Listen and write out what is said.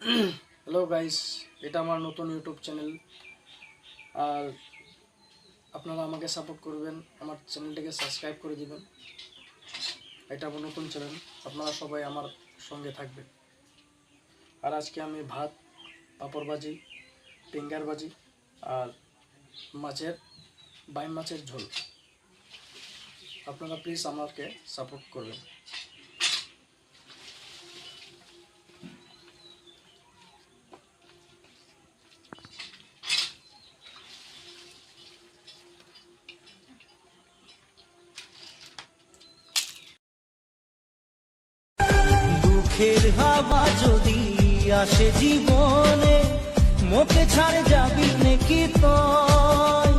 Hello guys, এটা আমার নতুন ইউটিউব চ্যানেল। আর আপনারা আমাকে সাপোর্ট করবেন, আমার চ্যানেলটাকে সাবস্ক্রাইব করে দিবেন। এটা আমার নতুন চ্যানেল, আপনারা সবাই আমার সঙ্গে থাকবেন। আর আজকে আমি ভাত, পাঁপড় ভাজি, ফিঙ্গার ভাজি আর বাইম মাছের ঝোল। আপনারা প্লিজ আমাকে সাপোর্ট করবেন। দুঃখের হাওয়া যদি আসে জীবনে, মোকে ছাড়ে যাবি নাকি তুই?